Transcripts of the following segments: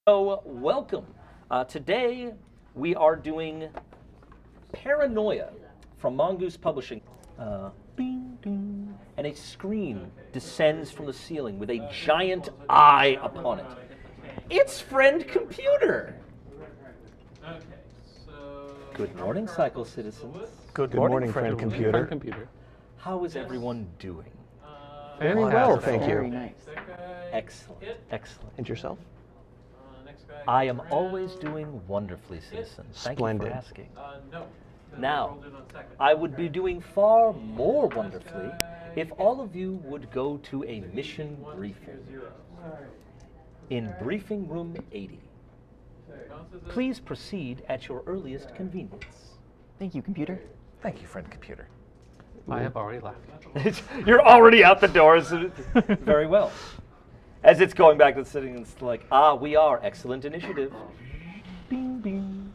So, welcome. Today we are doing Paranoia from Mongoose Publishing. Bing, ding, and a screen descends from the ceiling with a giant eye upon it. It's Friend Computer. Good morning, Cycle Citizens. Good morning, friend computer. How is everyone doing? Very well, thank Very you. nice. Excellent, excellent. And yourself? I am always doing wonderfully, citizens. Thank Splendid. you for asking. Now, I would be doing far more wonderfully if all of you would go to a mission briefing in briefing room 80. Please proceed at your earliest convenience. Thank you, computer. Thank you, friend computer. I have already left. You're already out the doors. Very well. As it's going back to the sitting, it's like, we are. Excellent initiative. Bing, bing.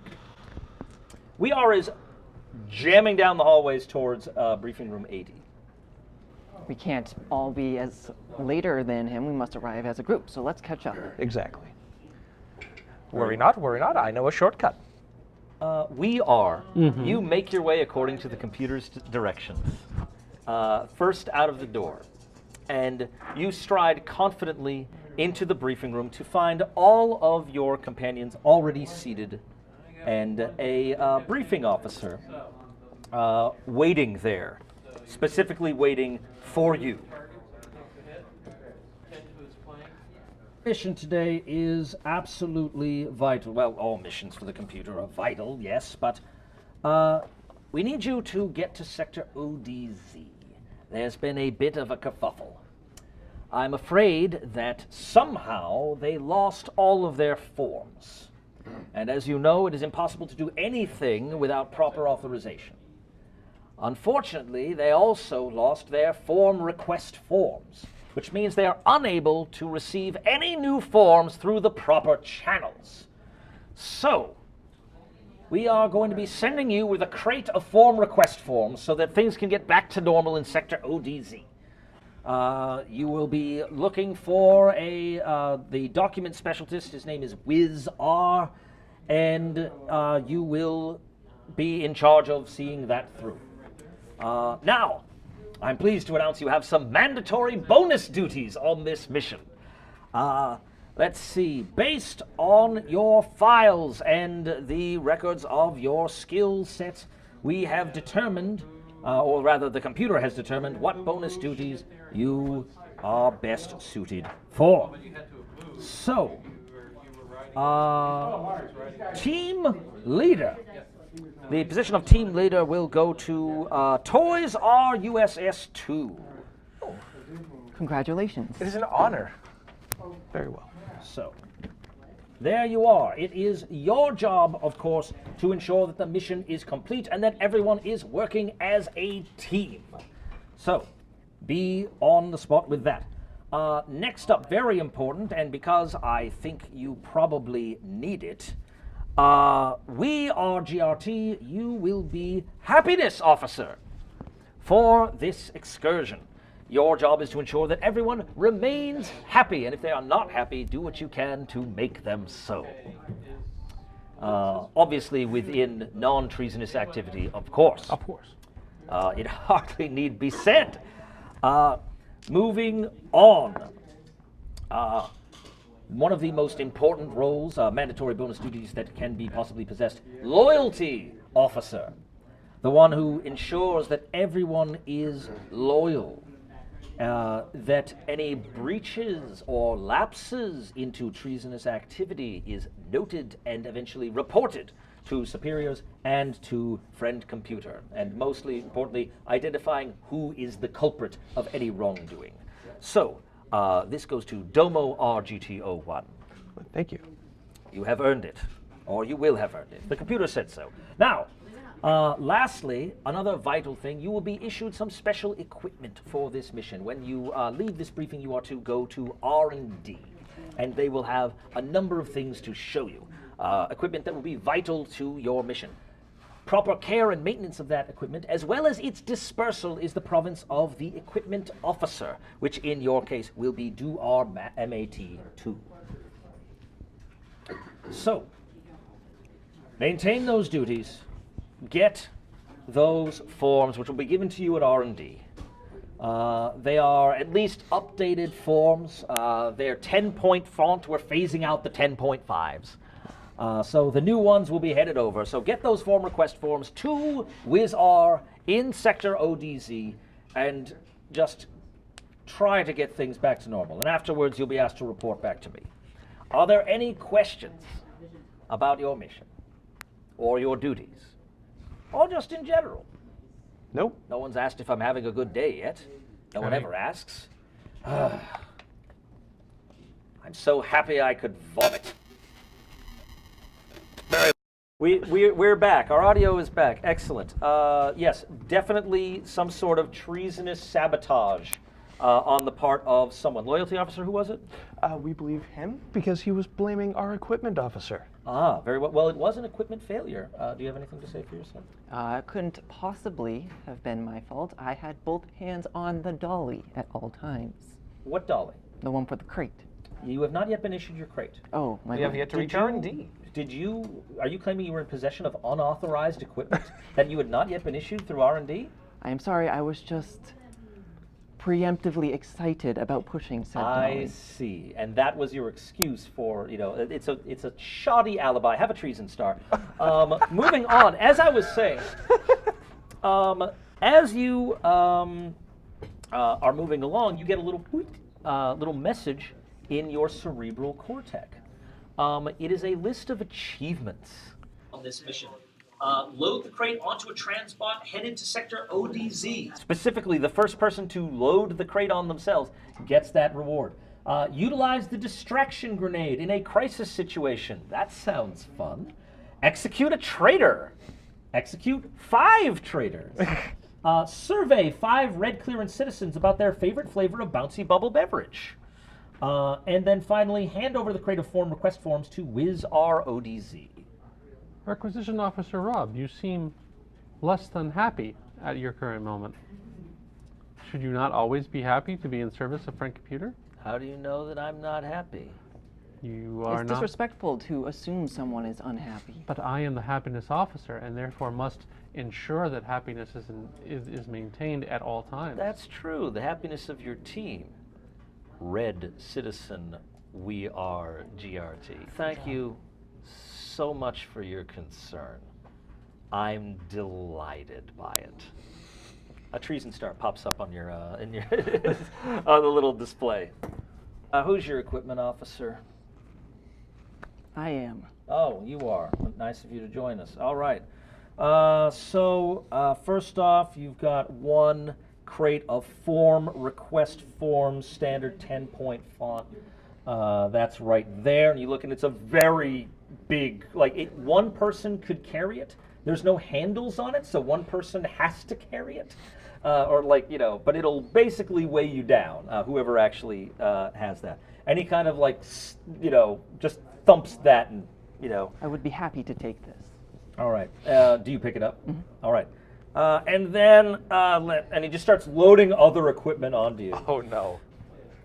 We are as jamming down the hallways towards briefing room 80. We can't all be as later than him. We must arrive as a group, so let's catch up. Exactly. Worry not, worry not. I know a shortcut. We are. You make your way according to the computer's directions. First out of the door. And you stride confidently into the briefing room to find all of your companions already seated and a briefing officer waiting there, specifically waiting for you. Mission today is absolutely vital. Well, all missions for the computer are vital, yes, but we need you to get to Sector ODZ. There's been a bit of a kerfuffle. I'm afraid that somehow they lost all of their forms. And as you know, it is impossible to do anything without proper authorization. Unfortunately, they also lost their form request forms, which means they are unable to receive any new forms through the proper channels. So, we are going to be sending you with a crate of form request forms so that things can get back to normal in Sector ODZ. You will be looking for the document specialist. His name is Wiz R, and you will be in charge of seeing that through. Now, I'm pleased to announce you have some mandatory bonus duties on this mission. Let's see, based on your files and the records of your skill set, we have determined, or rather the computer has determined, what bonus duties you are best suited for. So, team leader. The position of team leader will go to Toys R USS 2. Congratulations. It is an honor. Very well. So, there you are. It is your job, of course, to ensure that the mission is complete and that everyone is working as a team. So, be on the spot with that. Next up, very important, and because I think you probably need it, we are GRT. You will be Happiness Officer for this excursion. Your job is to ensure that everyone remains happy, and if they are not happy, do what you can to make them so. Obviously within non-treasonous activity, of course. Of course. It hardly need be said. Moving on. One of the most important roles, mandatory bonus duties that can be possibly possessed, Loyalty Officer. The one who ensures that everyone is loyal. That any breaches or lapses into treasonous activity is noted and eventually reported to superiors and to friend computer, and mostly importantly, identifying who is the culprit of any wrongdoing. So, this goes to Domo RGT01. Thank you. You have earned it, or you will have earned it. The computer said so. Now, lastly, another vital thing, you will be issued some special equipment for this mission. When you leave this briefing, you are to go to R&D, and they will have a number of things to show you. Equipment that will be vital to your mission. Proper care and maintenance of that equipment, as well as its dispersal, is the province of the equipment officer, which in your case will be Do R MAT 2. So, maintain those duties. Get those forms, which will be given to you at R&D. They are at least updated forms. They're 10-point font. We're phasing out the 10.5s. So the new ones will be headed over. So get those form request forms to WizR in Sector ODZ and just try to get things back to normal. And afterwards, you'll be asked to report back to me. Are there any questions about your mission or your duties or just in general? Nope. No one's asked if I'm having a good day yet. No one ever asks. I'm so happy I could vomit. We're back. Our audio is back. Excellent. Yes, definitely some sort of treasonous sabotage on the part of someone. Loyalty officer, who was it? We believe him because he was blaming our equipment officer. Ah, very well. Well, it was an equipment failure. Do you have anything to say for yourself? It couldn't possibly have been my fault. I had both hands on the dolly at all times. What dolly? The one for the crate. You have not yet been issued your crate. Oh, my We have bad. yet to reach R&D. Are you claiming you were in possession of unauthorized equipment that you had not yet been issued through R&D? I am sorry, I was just preemptively excited about pushing said I dolly. see, and that was your excuse for, it's a shoddy alibi. Have a treason star. Moving on, as I was saying, as you are moving along, you get a little message in your cerebral cortex. It is a list of achievements on this mission. Load the crate onto a transbot headed to Sector ODZ. Specifically, the first person to load the crate on themselves gets that reward. Utilize the distraction grenade in a crisis situation. That sounds fun. Execute a traitor. Execute 5 traitors. Survey 5 red clearance citizens about their favorite flavor of bouncy bubble beverage. And then finally, hand over the crate of form request forms to WizR ODZ. Requisition Officer Rob, you seem less than happy at your current moment. Should you not always be happy to be in service of Friend Computer? How do you know that I'm not happy? You are It's not. disrespectful to assume someone is unhappy. But I am the happiness officer, and therefore must ensure that happiness is maintained at all times. That's true. The happiness of your team. Red Citizen, we are GRT. Thank you so much for your concern. I'm delighted by it. A treason star pops up on your on the little display. Who's your equipment officer? I am. Oh, you are. Nice of you to join us. All right. First off, you've got 1 crate of form request forms, standard 10-point font. That's right there. And you look, and it's a very big, one person could carry it. There's no handles on it, so one person has to carry it. But it'll basically weigh you down, whoever actually has that. Any kind of just thumps that and, I would be happy to take this. All right. Do you pick it up? Mm-hmm. All right. And then, and he just starts loading other equipment onto you. Oh no.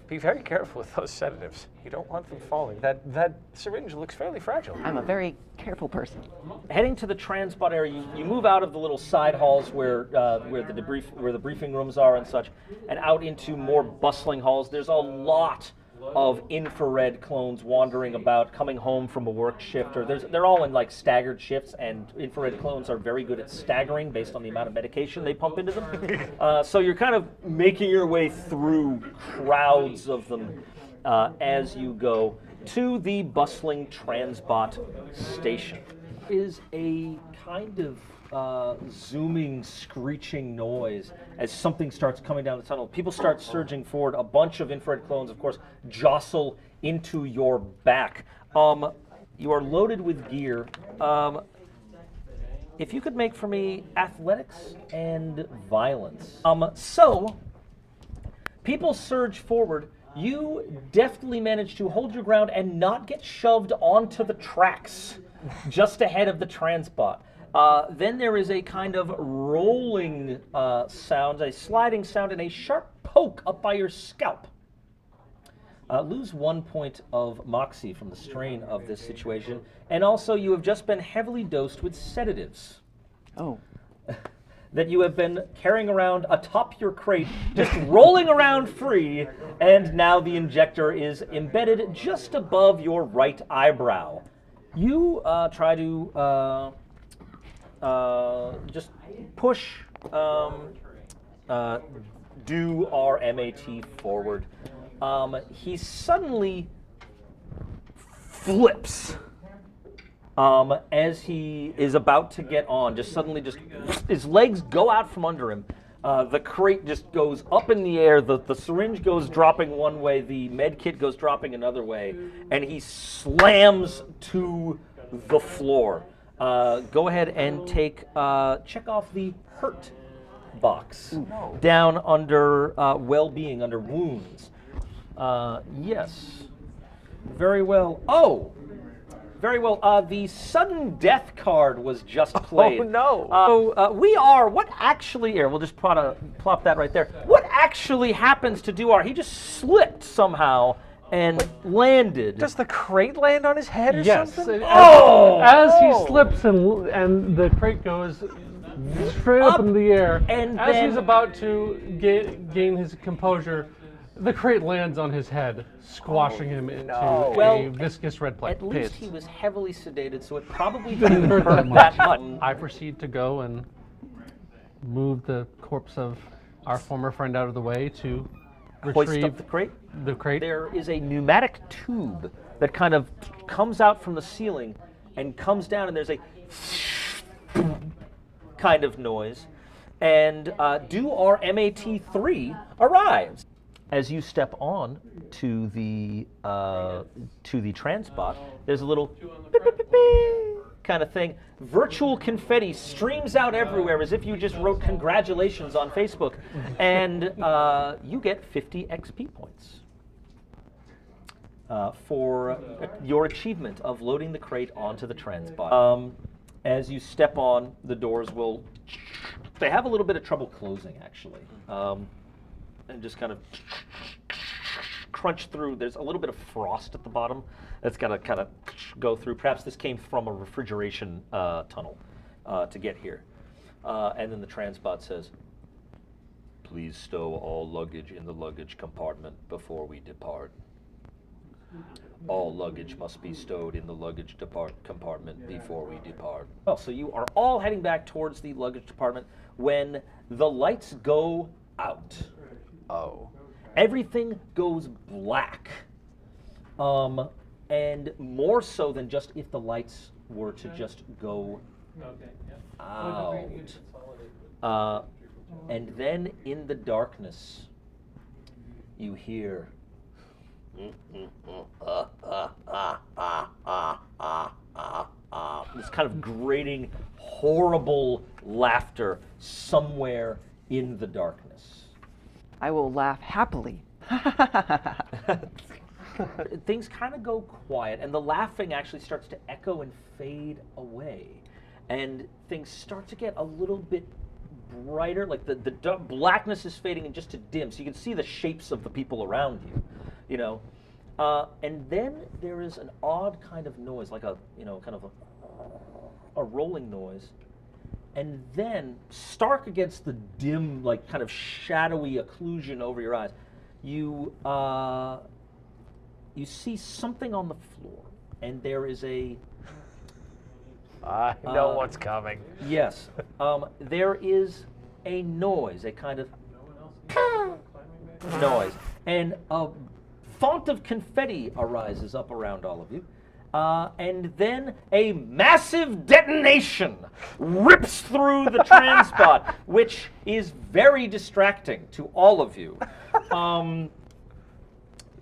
Be very careful with those sedatives. You don't want them falling. That syringe looks fairly fragile. I'm a very careful person. Heading to the transport area, you move out of the little side halls where the briefing rooms are and such, and out into more bustling halls. There's a lot of infrared clones wandering about, coming home from a work shift, or they're all in staggered shifts, and infrared clones are very good at staggering based on the amount of medication they pump into them. So you're kind of making your way through crowds of them as you go to the bustling transbot station. Is a kind of zooming, screeching noise as something starts coming down the tunnel. People start surging forward. A bunch of infrared clones, of course, jostle into your back. You are loaded with gear. If you could make for me athletics and violence. So, people surge forward. You deftly manage to hold your ground and not get shoved onto the tracks just ahead of the transbot. Then there is a kind of rolling sound, a sliding sound, and a sharp poke up by your scalp. lose 1 point of moxie from the strain of this situation, and also you have just been heavily dosed with sedatives Oh. that you have been carrying around atop your crate, just rolling around free, and now the injector is embedded just above your right eyebrow. You try to just push do our MAT forward. He suddenly flips as he is about to get on. Just suddenly, his legs go out from under him. The crate just goes up in the air. The syringe goes dropping one way. The med kit goes dropping another way, and he slams to the floor. Go ahead and check off the hurt box down under well-being, under wounds. Yes. Very well. Oh! Very well. The sudden death card was just played. Oh, no. What actually, here, we'll just plop that right there. What actually happens to Duar? He just slipped somehow and landed. Does the crate land on his head or Yes. something? As he slips and the crate goes straight up in the air, and as then- he's about to gain his composure, the crate lands on his head, squashing him into Well, a viscous red At least paste. he was heavily sedated, so it probably Didn't didn't hurt hurt that that much. much. I proceed to go and move the corpse of our former friend out of the way to Hoist retrieve up the crate. the crate. There is a pneumatic tube that kind of comes out from the ceiling and comes down, and there's a kind of noise. And do our MAT3 arrives. As you step on to the Transbot, there's a little kind of thing. Virtual confetti streams out everywhere as if you just wrote congratulations on Facebook, and you get 50 XP points for your achievement of loading the crate onto the Transbot. As you step on, the doors will. They have a little bit of trouble closing, actually. And just kind of crunch through. There's a little bit of frost at the bottom that's got to kind of go through. Perhaps this came from a refrigeration tunnel to get here. And then the Transbot says, "Please stow all luggage in the luggage compartment before we depart. All luggage must be stowed in the luggage compartment before we depart." Well, so you are all heading back towards the luggage department when the lights go out. Oh. Everything goes black. And more so than just if the lights were to just go out. And then in the darkness, you hear this kind of grating, horrible laughter somewhere in the darkness. I will laugh happily. Things kind of go quiet, and the laughing actually starts to echo and fade away. And things start to get a little bit brighter, like the blackness is fading and just to dim, so you can see the shapes of the people around you, you know. And then there is an odd kind of noise, like a, you know, kind of a rolling noise. And then, stark against the dim, like kind of shadowy occlusion over your eyes, you see something on the floor, and there is a. I know what's coming. Yes, there is a noise, a kind of noise, and a font of confetti arises up around all of you. And then a massive detonation rips through the Transbot, which is very distracting to all of you. The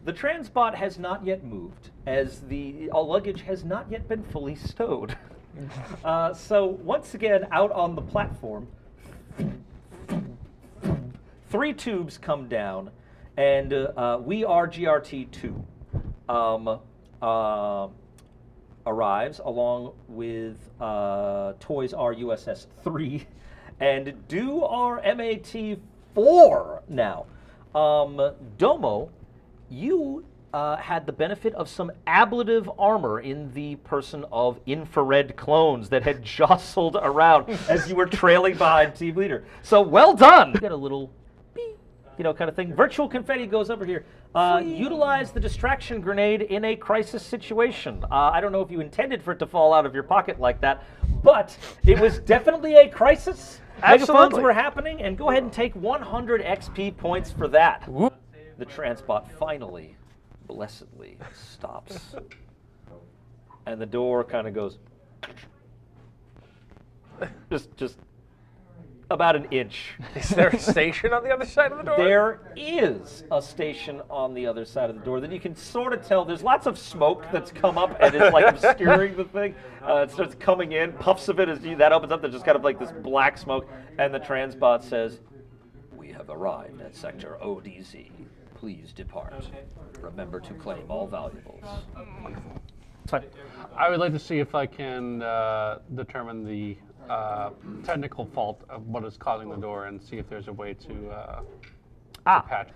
Transbot has not yet moved, as the luggage has not yet been fully stowed. So once again, out on the platform, 3 tubes come down, and we are GRT2. Arrives along with Toys R USS 3 and do our MAT 4 now. Domo, you had the benefit of some ablative armor in the person of infrared clones that had jostled around as you were trailing behind team leader. So well done! You get a little beep, kind of thing. Virtual confetti goes over here. Utilize the distraction grenade in a crisis situation. I don't know if you intended for it to fall out of your pocket like that, but it was definitely a crisis. Megaphones were happening, and go ahead and take 100 XP points for that. The transport finally, blessedly, stops. And the door kind of goes just about an inch. Is there a station on the other side of the door? There is a station on the other side of the door that you can sort of tell. There's lots of smoke that's come up and it's like obscuring the thing. It starts coming in, puffs of it as that opens up. There's just kind of like this black smoke, and the transbot says, "We have arrived at Sector ODZ. Please depart. Remember to claim all valuables." Fine. I would like to see if I can determine the technical fault of what is causing the door and see if there's a way to patch.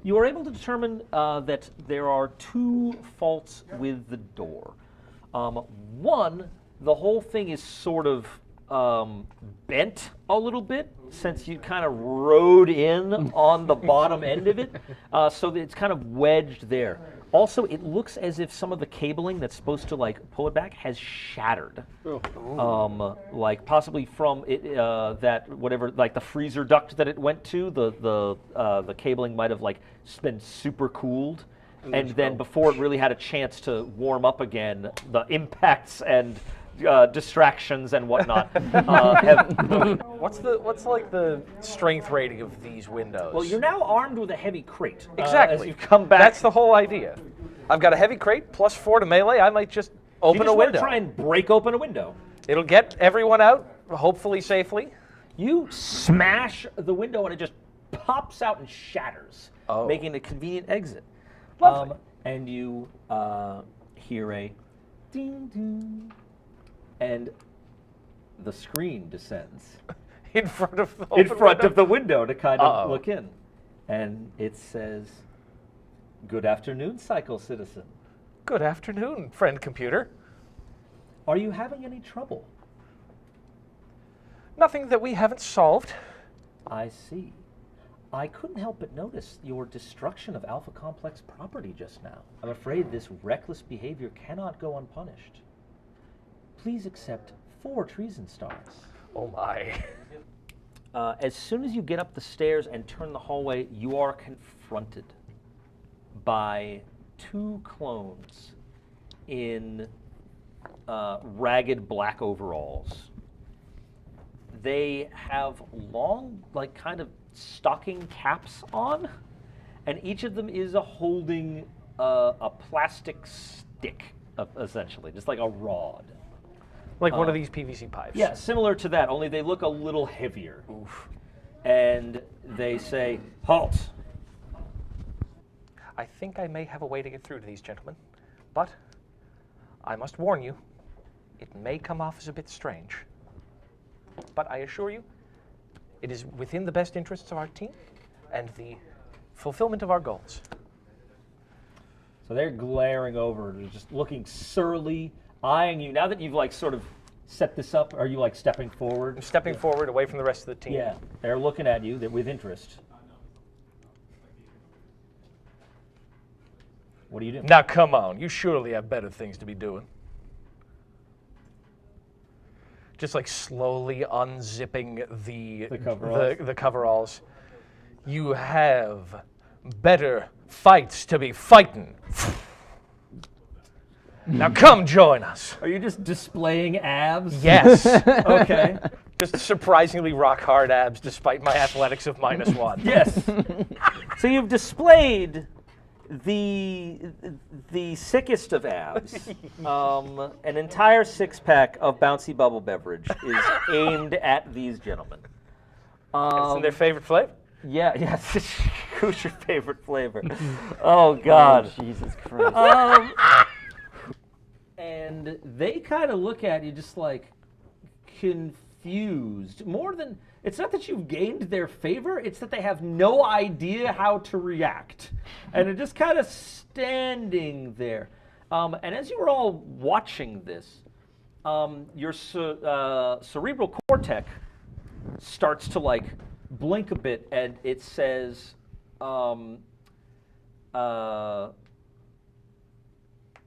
You are able to determine that there are two faults with the door. One, the whole thing is sort of bent a little bit since you kind of rode in on the bottom end of it, so that it's kind of wedged there. Also, it looks as if some of the cabling that's supposed to pull it back has shattered, like possibly from it, that whatever, like the freezer duct that it went to. The cabling might have been super cooled, and then before it really had a chance to warm up again, the impacts and distractions and whatnot What's the strength rating of these windows? Well, you're now armed with a heavy crate. Exactly. As you've come back. That's the whole idea. I've got a heavy crate plus 4 to melee. I might just open a window. Try and break open a window. It'll get everyone out, hopefully safely. You smash the window and it just pops out and shatters, making a convenient exit. Lovely. And you hear a ding ding, and the screen descends In front of the of the window to kind of look in, and it says, "Good afternoon, Cycle Citizen. Good afternoon, friend computer. Are you having any trouble?" Nothing that we haven't solved. I see. I couldn't help but notice your destruction of Alpha Complex property just now. I'm afraid this reckless behavior cannot go unpunished. Please accept 4 treason stars. Oh my. As soon as you get up the stairs and turn the hallway, you are confronted by 2 clones in ragged black overalls. They have long, kind of stocking caps on, and each of them is holding a plastic stick, essentially, just like a rod. Like one of these PVC pipes. Yeah, similar to that, only they look a little heavier. Oof. And they say, "Halt." I think I may have a way to get through to these gentlemen, but I must warn you, it may come off as a bit strange. But I assure you, it is within the best interests of our team and the fulfillment of our goals. So they're glaring over, they're just looking surly, eyeing you. Now that you've sort of set this up, are you stepping forward? I'm stepping forward away from the rest of the team. Yeah, they're looking at you with interest. What do you do? Now come on, you surely have better things to be doing. Just slowly unzipping the coveralls. You have better fights to be fighting. Now come join us. Are you just displaying abs? Yes. Okay. Just surprisingly rock hard abs despite my athletics of -1. Yes. So you've displayed the sickest of abs. An entire 6-pack of bouncy bubble beverage is aimed at these gentlemen. It's in their favorite flavor. Yeah, yes. Who's your favorite flavor? Oh God. Oh, Jesus Christ. And they kind of look at you just confused. More than It's not that you've gained their favor, it's that they have no idea how to react. And they're just kind of standing there. And as you were all watching this, your cerebral cortex starts to like blink a bit, and it says,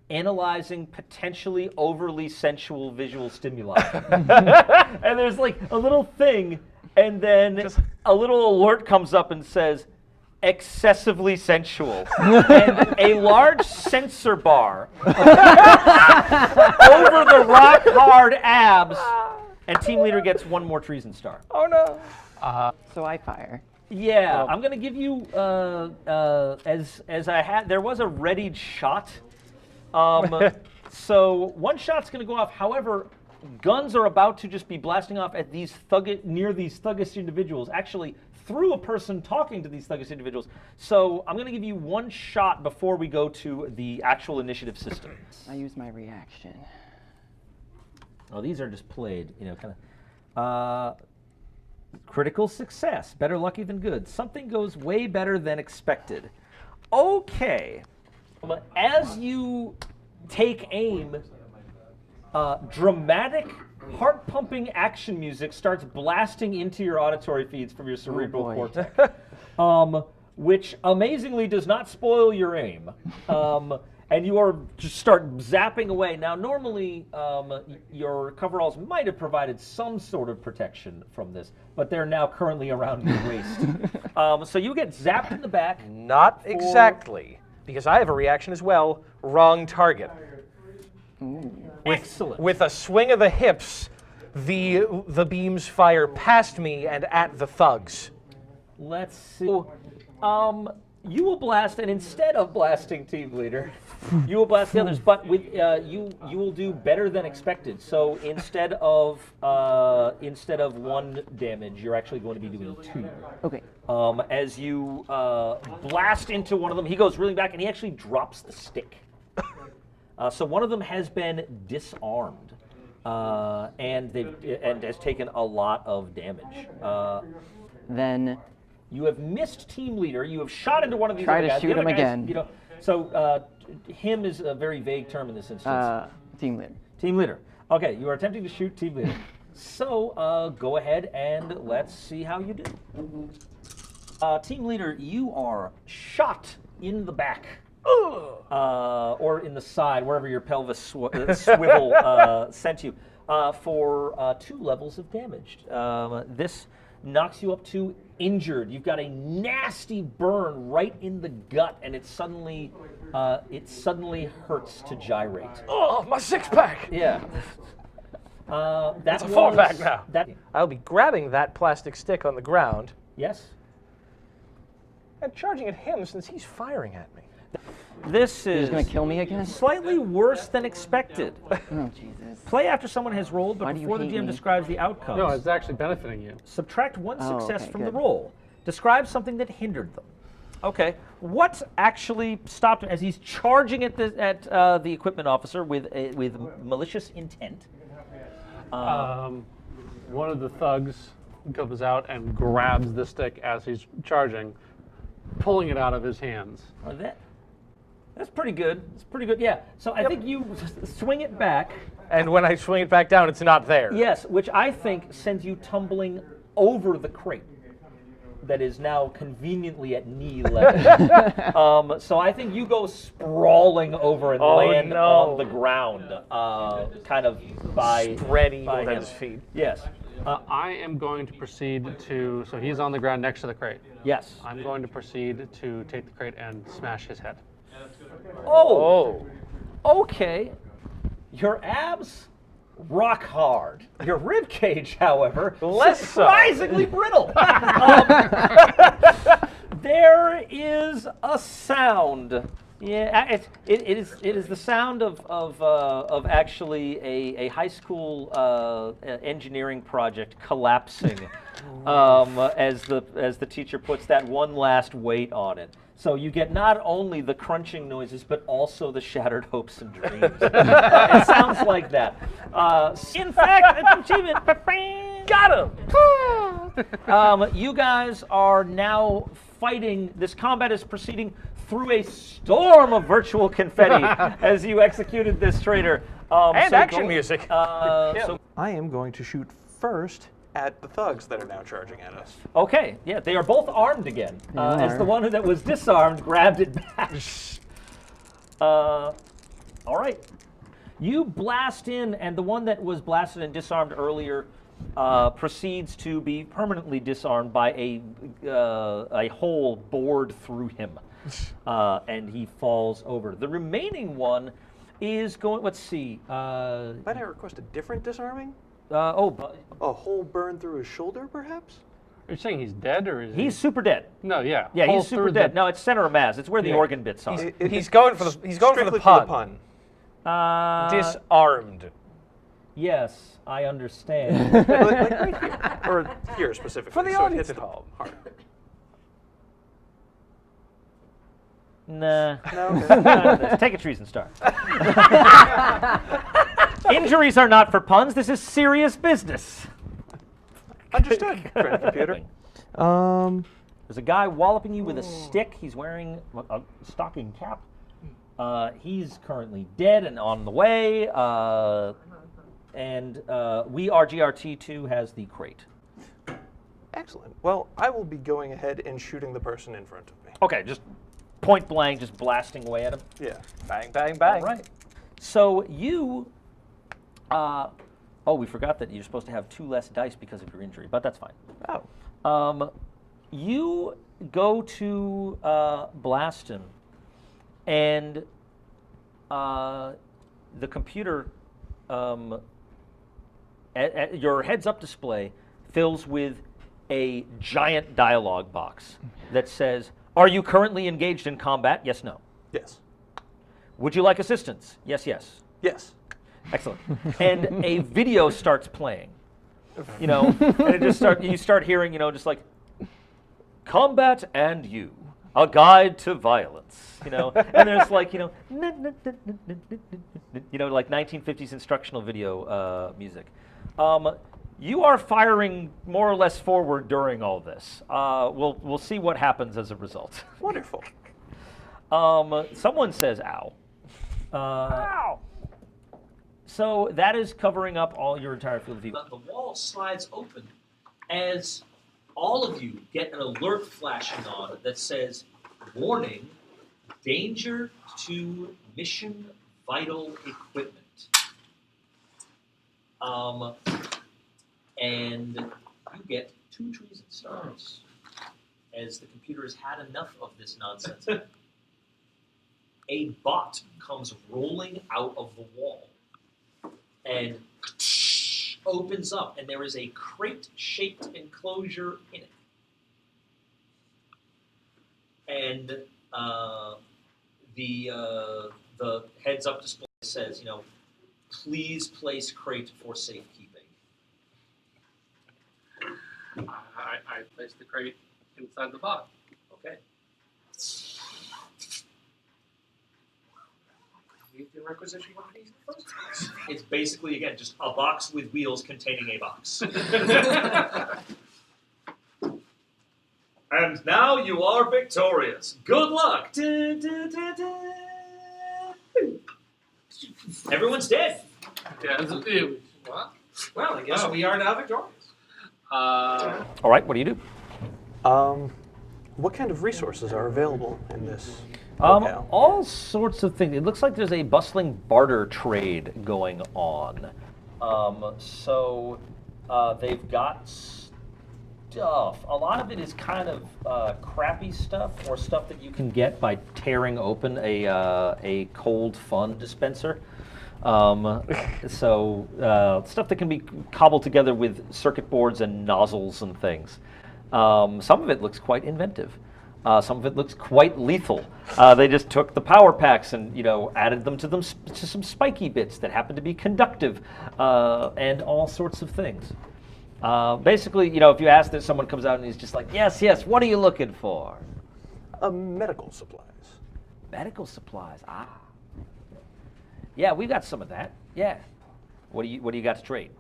analyzing potentially overly sensual visual stimuli. And there's like a little thing, and then a little alert comes up and says, excessively sensual. And a large sensor bar over the rock hard abs, and team leader gets one more treason star. Oh no. So I fire. Yeah, I'm gonna give you as I had. There was a readied shot, so one shot's gonna go off. However, guns are about to just be blasting off at these near these thuggish individuals. Actually, through a person talking to these thuggish individuals. So I'm gonna give you one shot before we go to the actual initiative system. I use my reaction. Oh, these are just played, kind of. Critical success. Better lucky than good. Something goes way better than expected. Okay. As you take aim, dramatic, heart-pumping action music starts blasting into your auditory feeds from your cerebral cortex, which amazingly does not spoil your aim. And you are just start zapping away. Now, normally, your coveralls might have provided some sort of protection from this, but they're now currently around your waist. So you get zapped in the back. Not exactly, because I have a reaction as well. Wrong target. Excellent. With a swing of the hips, the beams fire past me and at the thugs. Let's see. You will blast, and instead of blasting team leader, you will blast the others. But with you will do better than expected. So instead of 1 damage, you're actually going to be doing 2. Okay. As you blast into one of them, he goes reeling back, and he actually drops the stick. So one of them has been disarmed, and has taken a lot of damage. Then you have missed team leader. You have shot into one of these try other to guys. shoot The other him guys, again. So him is a very vague term in this instance. Team leader. Team leader. Okay, you are attempting to shoot team leader. So go ahead and let's see how you do. Team leader, you are shot in the back. Or in the side, wherever your pelvis swivel sent you, for 2 levels of damage. This knocks you up to injured. You've got a nasty burn right in the gut, and it suddenly hurts to gyrate. Oh, my 6-pack! Yeah. That's a 4-pack now. I'll be grabbing that plastic stick on the ground Yes. and charging at him since he's firing at me. This is He's gonna kill me again? slightly worse than expected. Oh Jesus. Play after someone has rolled, but Why do you before the hate GM me? describes the outcomes. No, it's actually benefiting you. Subtract 1 Oh, success okay, from the good. roll. Describe something that hindered them. Okay. What actually stopped him as he's charging at the equipment officer with malicious intent? One of the thugs comes out and grabs the stick as he's charging, pulling it out of his hands. That's pretty good. It's pretty good. Yeah. So I think you swing it back. And when I swing it back down, it's not there. Yes, which I think sends you tumbling over the crate that is now conveniently at knee level. So I think you go sprawling over and land on the ground, kind of Spread eagle by at him. his feet. Yes. I am going to proceed to, so he's on the ground next to the crate. Yes. I'm going to proceed to take the crate and smash his head. Oh. Okay. Your abs, rock hard. Your rib cage, however, Less so. surprisingly brittle. There is a sound. Yeah, it is the sound of actually a high school engineering project collapsing as the teacher puts that one last weight on it. So you get not only the crunching noises, but also the shattered hopes and dreams. It sounds like that. In fact, it's achievement. Got him! You guys are now fighting. This combat is proceeding through a storm of virtual confetti as you executed this traitor. And action music. So, I am going to shoot first at the thugs that are now charging at us. okay, yeah, they are both armed again. As the one that was disarmed grabbed it back. All right. You blast in, and the one that was blasted and disarmed earlier proceeds to be permanently disarmed by a hole bored through him, and he falls over. The remaining one is going. Let's see. Might I request a different disarming? A hole burned through his shoulder, perhaps? You're saying he's dead, or is he's super dead. No, yeah. Yeah, Hole he's super through dead. the- No, it's center of mass. It's where the organ bits are. He's going for the Strictly pun. pun. Disarmed. Yes, I understand. like right here. Or here specifically. For the so audience it hits at home. hard. Nah. No, okay. Take a treason star. Injuries are not for puns. This is serious business. Understood, friend computer. There's a guy walloping you with a stick. He's wearing a stocking cap. He's currently dead and on the way. And RGRT2 has the crate. Excellent. Well, I will be going ahead and shooting the person in front of me. Okay, just point blank, just blasting away at him. Yeah. Bang, bang, bang. All right. So you. We forgot that you're supposed to have 2 less dice because of your injury, but that's fine. Oh. You go to blast him, and the computer, at your heads-up display fills with a giant dialogue box that says, "Are you currently engaged in combat? Yes, no. Yes. Would you like assistance? Yes, yes. Yes. Excellent." And a video starts playing, and it just you start hearing, just like, "Combat and You, a guide to violence," and there's like, like 1950s instructional video music. You are firing more or less forward during all this. We'll see what happens as a result. Wonderful. Someone says, "Ow." Ow! So that is covering up all your entire field of view. The wall slides open as all of you get an alert flashing on that says, "Warning, danger to mission vital equipment." And you get 2 treason stars, as the computer has had enough of this nonsense. A bot comes rolling out of the wall and opens up, and there is a crate-shaped enclosure in it. And the heads-up display says, "Please place crate for safekeeping." I placed the crate inside the box. Okay. The requisition one of these in the first place. It's basically, again, just a box with wheels containing a box. And now you are victorious. Good luck. Everyone's dead. Yeah, what? Well, I guess we are now victorious. All right, what do you do? What kind of resources are available in this locale? All sorts of things. It looks like there's a bustling barter trade going on. They've got stuff. A lot of it is kind of crappy stuff, or stuff that you can get by tearing open a cold fun dispenser. Stuff that can be cobbled together with circuit boards and nozzles and things. Some of it looks quite inventive. Some of it looks quite lethal. They just took the power packs and added them to some spiky bits that happen to be conductive, and all sorts of things. Basically, if you ask that, someone comes out and he's just like, yes, what are you looking for? Medical supplies. Medical supplies. Yeah, we got some of that. Yeah. What do you got to trade?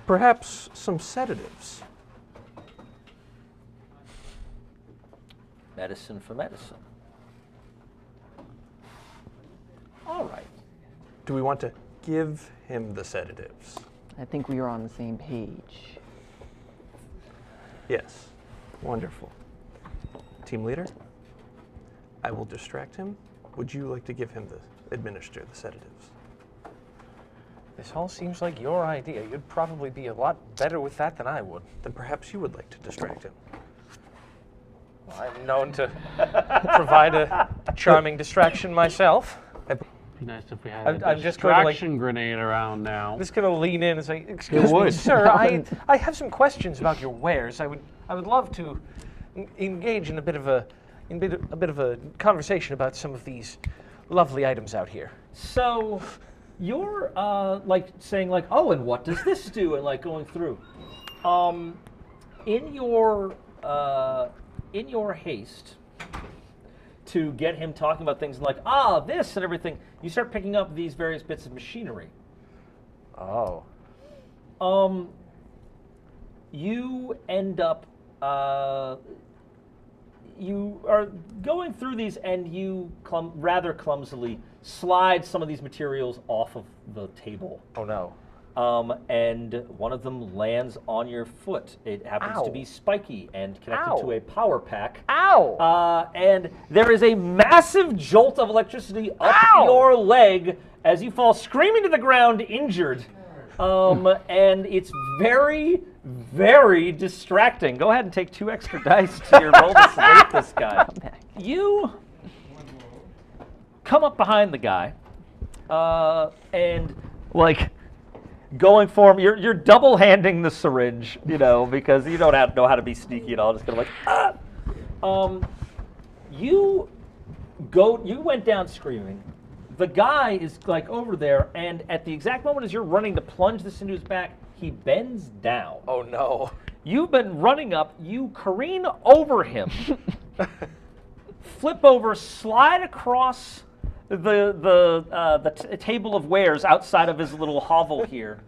Perhaps some sedatives. Medicine for medicine. All right. Do we want to give him the sedatives? I think we are on the same page. Yes. Wonderful. Team leader, I will distract him. Would you like to administer the sedatives? This all seems like your idea. You'd probably be a lot better with that than I would. Then perhaps you would like to distract him. I'm known to provide a charming distraction myself. Be nice if we had I'm a just going to, like- distraction grenade around now. I'm just going to lean in and say, "Excuse me, would. sir. I have some questions about your wares. I would love to engage in a bit of a conversation about some of these lovely items out here." So, you're like saying like, oh, and what does this do, and like going through. In your haste to get him talking about things like this and everything, you start picking up these various bits of machinery. Oh. You end up you are going through these, and you rather clumsily slide some of these materials off of the table. Oh no. And one of them lands on your foot. It happens to Ow. be spiky and connected to a power pack. Ow! And there is a massive jolt of electricity up Ow! your leg as you fall screaming to the ground, injured. And it's very, very distracting. Go ahead and take 2 extra dice to your roll to sedate this guy. You come up behind the guy, and like going for him, you're double-handing the syringe, because you don't know how to be sneaky at all. Just kind of like, You went down screaming. The guy is like over there, and at the exact moment as you're running to plunge this into his back, he bends down. Oh no. You've been running up, you careen over him, flip over, slide across the table of wares outside of his little hovel here,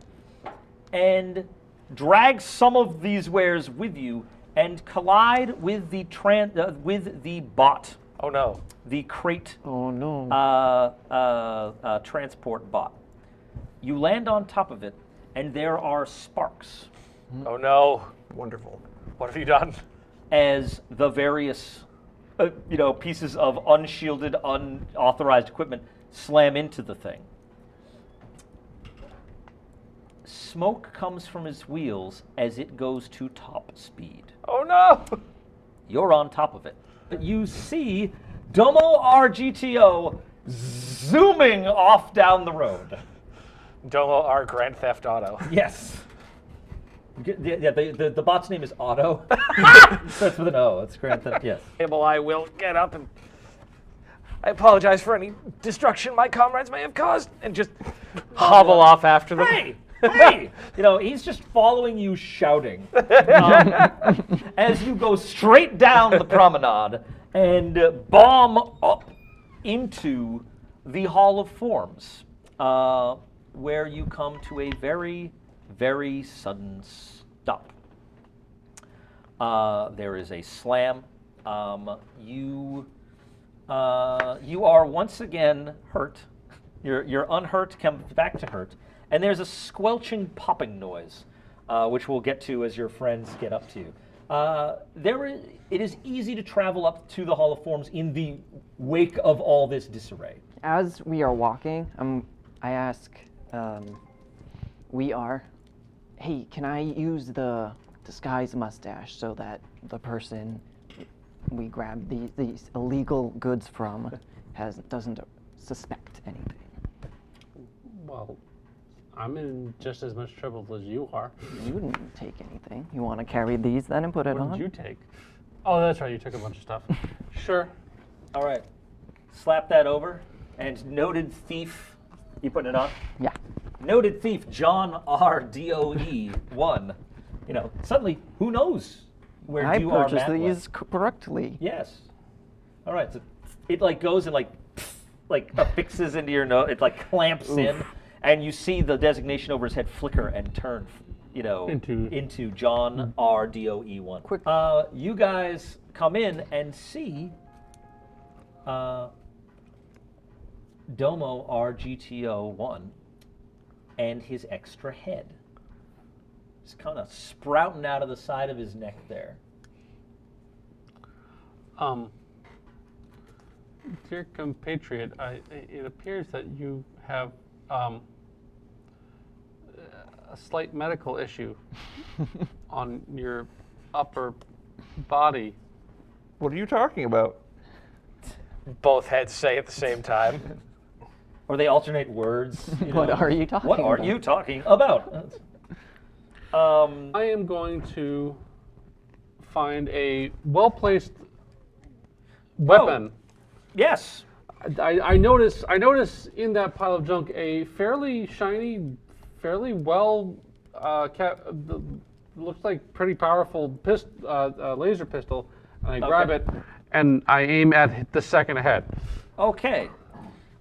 and drag some of these wares with you and collide with the bot. Oh no. The crate Oh no. transport bot. You land on top of it, and there are sparks Oh no. Wonderful. What have you done? as the various pieces of unshielded, unauthorized equipment slam into the thing. Smoke comes from his wheels as it goes to top speed. Oh no. You're on top of it. But you see Domo RGTO zooming off down the road. Domo R Grand Theft Auto. Yes. Yeah, the bot's name is Otto. Starts with an O. It's Grand Theft. Yes. Well, I will get up and I apologize for any destruction my comrades may have caused, and just hobble off after them. Hey! Hey! He's just following you shouting as you go straight down the promenade and bomb up into the Hall of Forms, where you come to a very, very sudden stop. There is a slam. You are once again hurt. You're unhurt, come back to hurt. And there's a squelching popping noise, which we'll get to as your friends get up to you. It is easy to travel up to the Hall of Forms in the wake of all this disarray. As we are walking, I ask, hey, can I use the disguise mustache so that the person we grabbed these illegal goods from doesn't suspect anything? Well, I'm in just as much trouble as you are. You didn't take anything. You want to carry these then and put it on? What did you take? Oh, that's right. You took a bunch of stuff. Sure. All right. Slap that over. And noted thief, you putting it on? Yeah. Noted thief John R. DOE 1. Suddenly, who knows where I you are purchased Matt these went. correctly. Yes. All right. So it goes and affixes into your nose. It clamps in, and you see the designation over his head flicker and turn, into John R. DOE 1. Quick. You guys come in and see Domo RGTO1 and his extra head. It's kind of sprouting out of the side of his neck there. Dear compatriot, it appears that you have a slight medical issue on your upper body. What are you talking about? Both heads say at the same time. Or they alternate words. What are you talking What are about? you talking about? I am going to find a well-placed weapon. Yes. I notice in that pile of junk a fairly shiny, fairly well looks like pretty powerful laser pistol, and I grab it and I aim at the second head. Okay.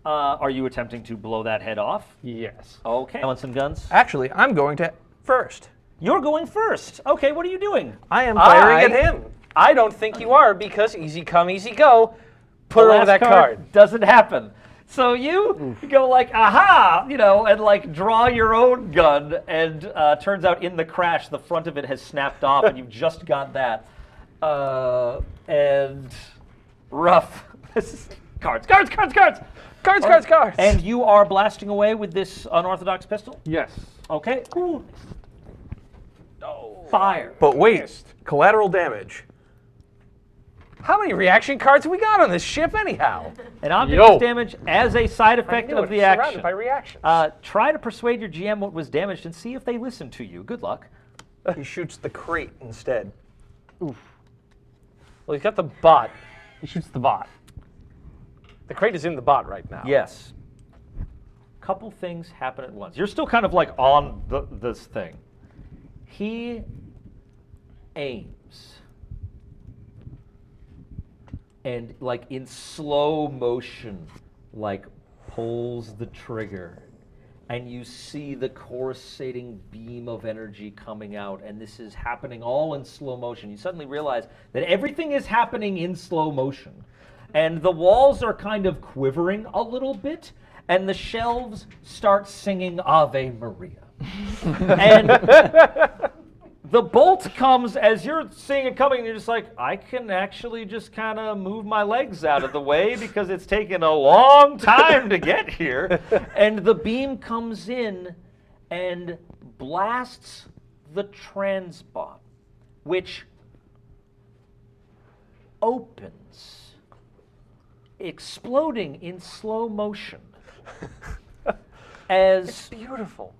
Are you attempting to blow that head off? Yes. Okay. Want some guns? Actually, I'm going to first. You're going first. Okay, what are you doing? I am firing at him. I don't think you are, because easy come, easy go. Put The over last that card. doesn't happen. So you go like, aha, and like draw your own gun, and turns out in the crash, the front of it has snapped off, and you've just got that. And rough. This is cards. And you are blasting away with this unorthodox pistol? Yes. Okay. Ooh. Fire. But wait, collateral damage. How many reaction cards have we got on this ship anyhow? An object Yo. is damaged as a side effect of the action. Surrounded by reactions. Try to persuade your GM what was damaged and see if they listen to you. Good luck. He shoots the crate instead. Well, he's got the bot. He shoots the bot. The crate is in the bot right now. Yes. Couple things happen at once. You're still kind of like on this thing. He aims. And like in slow motion, like pulls the trigger. And you see the coruscating beam of energy coming out, and this is happening all in slow motion. You suddenly realize that everything is happening in slow motion. And the walls are kind of quivering a little bit, and the shelves start singing Ave Maria. And the bolt comes as you're seeing it coming, and you're just like, I can actually just kind of move my legs out of the way because it's taken a long time to get here. And the beam comes in and blasts the transbot, which opens, exploding in slow motion. It's beautiful.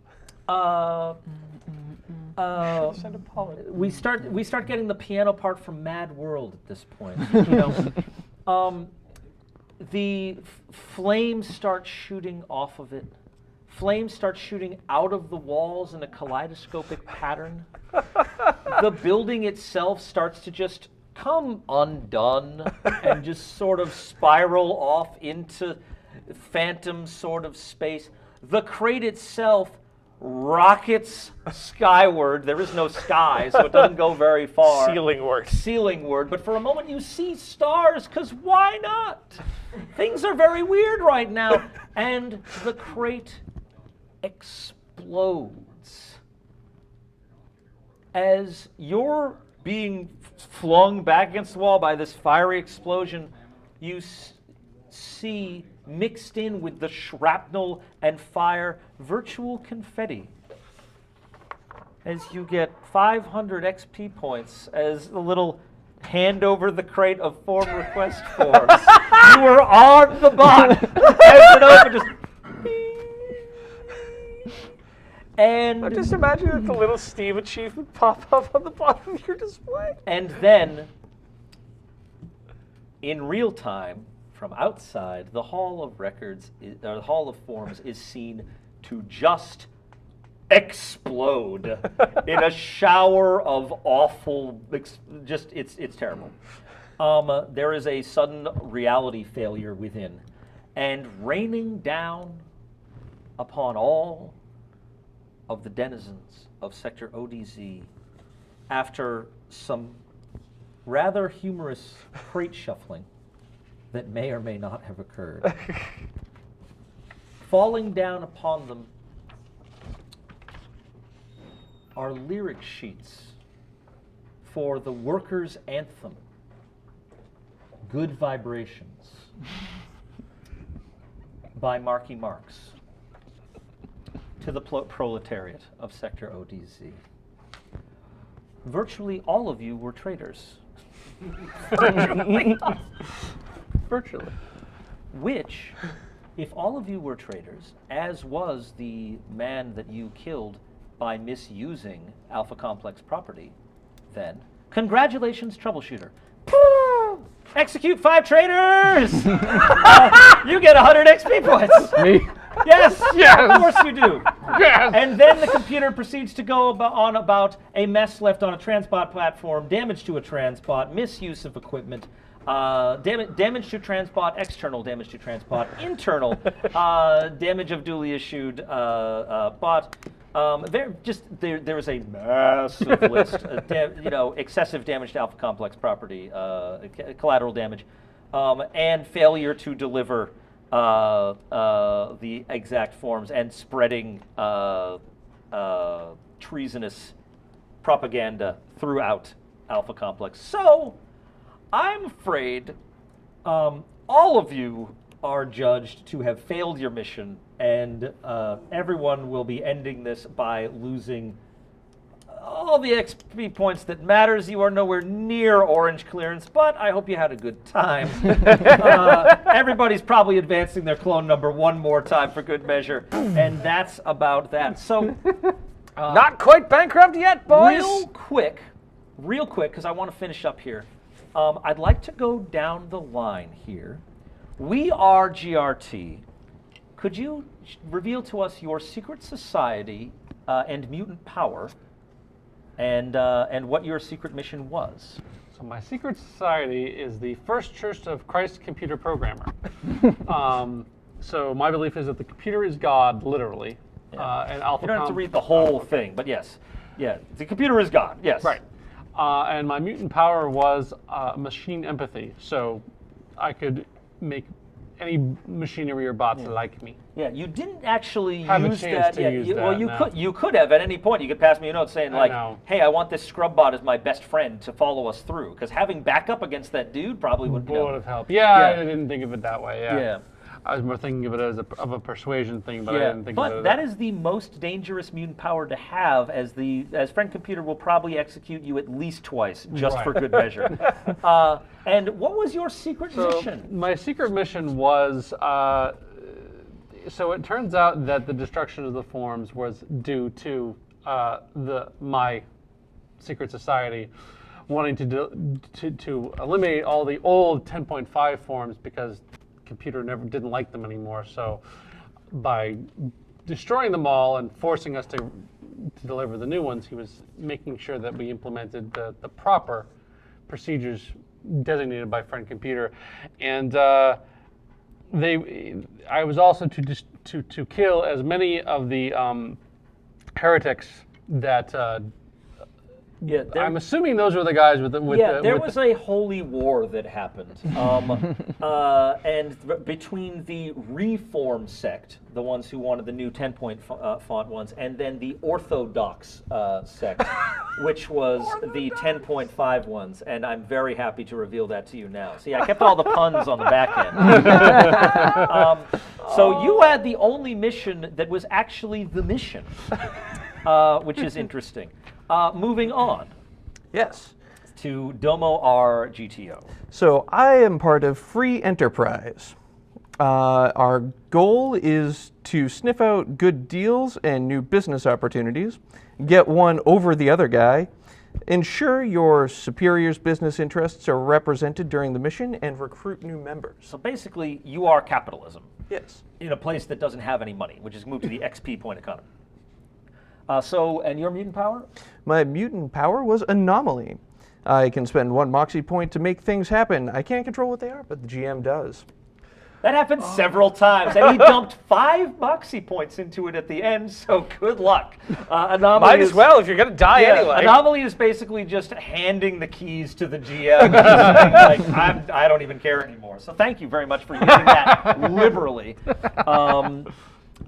We start getting the piano part from Mad World at this point. The flames start shooting off of it. Flames start shooting out of the walls in a kaleidoscopic pattern. The building itself starts to just come undone and just sort of spiral off into phantom sort of space. The crate itself rockets skyward. There is no sky, so it doesn't go very far. Ceilingward. But for a moment you see stars, because why not? Things are very weird right now. And the crate explodes. As you're being flung back against the wall by this fiery explosion, you see mixed in with the shrapnel and fire virtual confetti. As you get 500 XP points as a little hand over the crate of form request forms. You were on the bot. As it opened, just and I just imagine that the little Steam achievement pop up on the bottom of your display. And then, in real time, from outside, the Hall of Records, or the Hall of Forms, is seen to just explode in a shower of awful, it's terrible. There is a sudden reality failure within, and raining down upon all of the denizens of Sector ODZ, after some rather humorous crate shuffling that may or may not have occurred. Falling down upon them are lyric sheets for the workers' anthem, Good Vibrations, by Marky Marx, to the proletariat of Sector ODZ. Virtually all of you were traitors. Virtually. Which, if all of you were traitors, as was the man that you killed by misusing Alpha Complex property, then congratulations, troubleshooter. Execute 5 traitors! You get 100 XP points! Me? Yes! Yes! Of course you do! Yes! And then the computer proceeds to go on about a mess left on a transport platform, damage to a transport, misuse of equipment, damage to transport, external damage to transport, internal damage of duly issued bot. There is a massive list, excessive damage to Alpha Complex property, collateral damage, and failure to deliver the exact forms, and spreading treasonous propaganda throughout Alpha Complex. So, I'm afraid all of you are judged to have failed your mission, and everyone will be ending this by losing all the XP points that matters. You are nowhere near orange clearance, but I hope you had a good time. Everybody's probably advancing their clone number one more time for good measure, and that's about that. So, Not quite bankrupt yet, boys. Real quick, because I want to finish up here. I'd like to go down the line here. We are GRT. Could you reveal to us your secret society and mutant power, and what your secret mission was? So my secret society is the First Church of Christ Computer Programmer. So my belief is that the computer is God, literally. And Alpha You don't have to read the whole thing, but yes. Yeah, the computer is God, yes. Right. And my mutant power was machine empathy. So I could make any machinery or bots like me. Yeah, you didn't actually Have a use chance that. to Yeah, use well, that, you no. you could have at any point. You could pass me a note saying like, know. "Hey, I want this scrub bot as my best friend to follow us through." Because having backup against that dude probably would. Would have helped. Yeah, Yeah. I didn't think of it that way. Yeah. Yeah. I was more thinking of it as a persuasion thing, but I didn't think of it But as that is the most dangerous mutant power to have, as friend computer will probably execute you at least twice, just Right. for good measure. And what was your secret mission? My secret mission was, so it turns out that the destruction of the forms was due to my secret society wanting to eliminate all the old 10.5 forms because computer didn't like them anymore. So by destroying them all and forcing us to deliver the new ones, he was making sure that we implemented the proper procedures designated by friend computer. And I was also to kill as many of the heretics that Yeah, I'm assuming those were the guys with the there was a holy war that happened, between the Reform sect, the ones who wanted the new 10-point font ones, and then the Orthodox sect, which was the 10.5 ones. And I'm very happy to reveal that to you now. See, I kept all the puns on the back end. So you had the only mission that was actually the mission, which is interesting. Moving on Yes. to Domo R GTO. So I am part of Free Enterprise. Our goal is to sniff out good deals and new business opportunities, get one over the other guy, ensure your superior's business interests are represented during the mission, and recruit new members. So basically, you are capitalism Yes. in a place that doesn't have any money, which is moved to the XP point economy. And your mutant power? My mutant power was Anomaly. I can spend 1 Moxie point to make things happen. I can't control what they are, but the GM does. That happened several times, and he dumped 5 moxie points into it at the end, so good luck. Anomaly Might as well if you're going to die anyway. Anomaly is basically just handing the keys to the GM and just saying, like, I don't even care anymore. So thank you very much for using that liberally.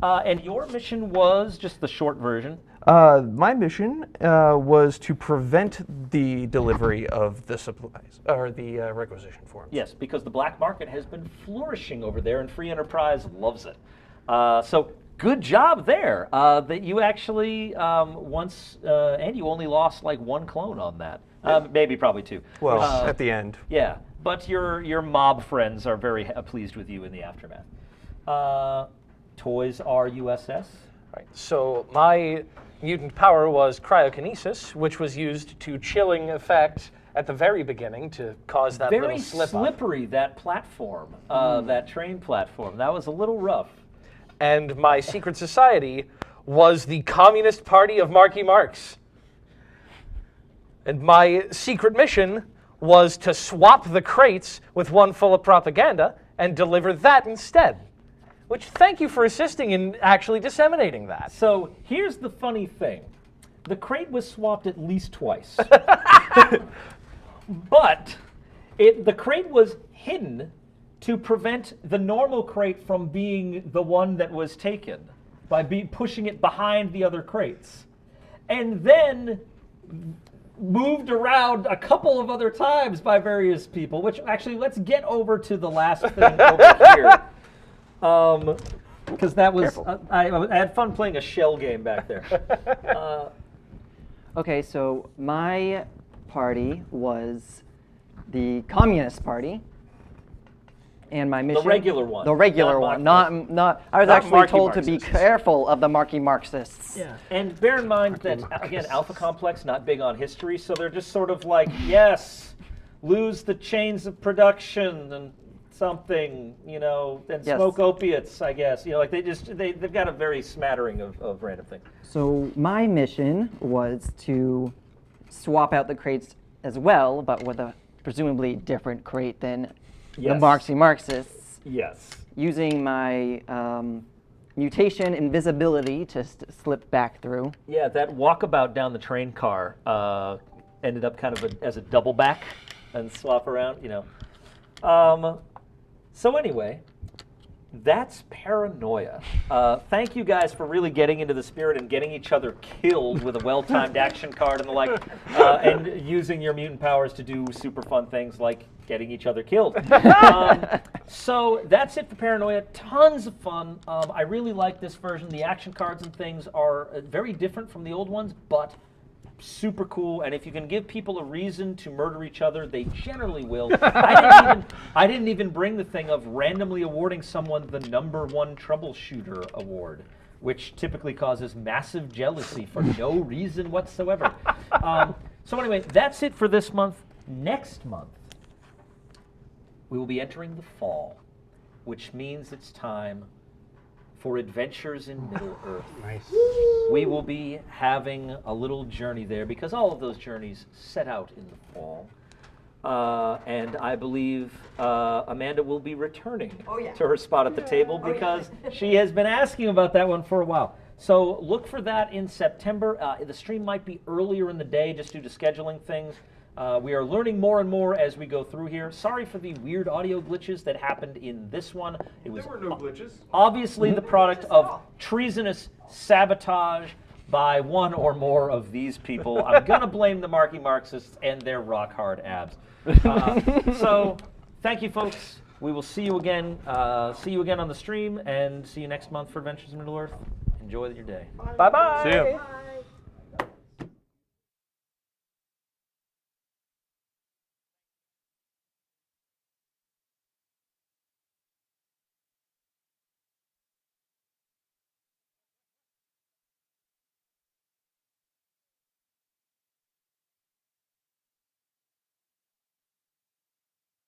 And your mission was just the short version. My mission was to prevent the delivery of the supplies, or the requisition forms. Yes, because the black market has been flourishing over there, and Free Enterprise loves it. So good job there. That you actually and you only lost like 1 clone on that. Maybe probably 2. Well, at the end. Yeah, but your mob friends are very pleased with you in the aftermath. Toys R USS. Right. So my mutant power was cryokinesis, which was used to chilling effect at the very beginning to cause that Very little slip up. slippery, that platform, that train platform. That was a little rough. And my secret society was the Communist Party of Marky Marks. And my secret mission was to swap the crates with one full of propaganda and deliver that instead. Which, thank you for assisting in actually disseminating that. So here's the funny thing. The crate was swapped at least twice. But the crate was hidden to prevent the normal crate from being the one that was taken by pushing it behind the other crates. And then moved around a couple of other times by various people, which actually, let's get over to the last thing over here. Because that was, I had fun playing a shell game back there. Okay, so my party was the Communist Party, and my mission. The regular one. The regular one, not. I was Not actually Marky told to be Marxists. careful of the Marky Marxists. Yeah, and bear in mind that, again, Alpha Complex, not big on history, so they're just sort of like, yes, lose the chains of production and something, and Yes. smoke opiates, I guess. Like they've got a very smattering of random things. So my mission was to swap out the crates as well, but with a presumably different crate than the Yes. Marxists, Yes. using my mutation invisibility to slip back through. Yeah, that walkabout down the train car ended up kind of as a double back and swap around, So anyway, that's Paranoia. Thank you guys for really getting into the spirit and getting each other killed with a well-timed action card and the like, and using your mutant powers to do super fun things like getting each other killed. So that's it for Paranoia. Tons of fun. I really like this version. The action cards and things are very different from the old ones, but super cool, and if you can give people a reason to murder each other, they generally will. I didn't even bring the thing of randomly awarding someone the #1 troubleshooter award, which typically causes massive jealousy for no reason whatsoever. So anyway, that's it for this month. Next month, we will be entering the fall, which means it's time for Adventures in Middle-earth. Nice. We will be having a little journey there because all of those journeys set out in the fall. And I believe Amanda will be returning to her spot at the table because she has been asking about that one for a while. So look for that in September. The stream might be earlier in the day just due to scheduling things. We are learning more and more as we go through here. Sorry for the weird audio glitches that happened in this one. It was There were no glitches. obviously the product of treasonous sabotage by one or more of these people. I'm going to blame the Marky Marxists and their rock-hard abs. So thank you, folks. We will see you again. See you again on the stream, and see you next month for Adventures in Middle-earth. Enjoy your day. Bye-bye. See ya.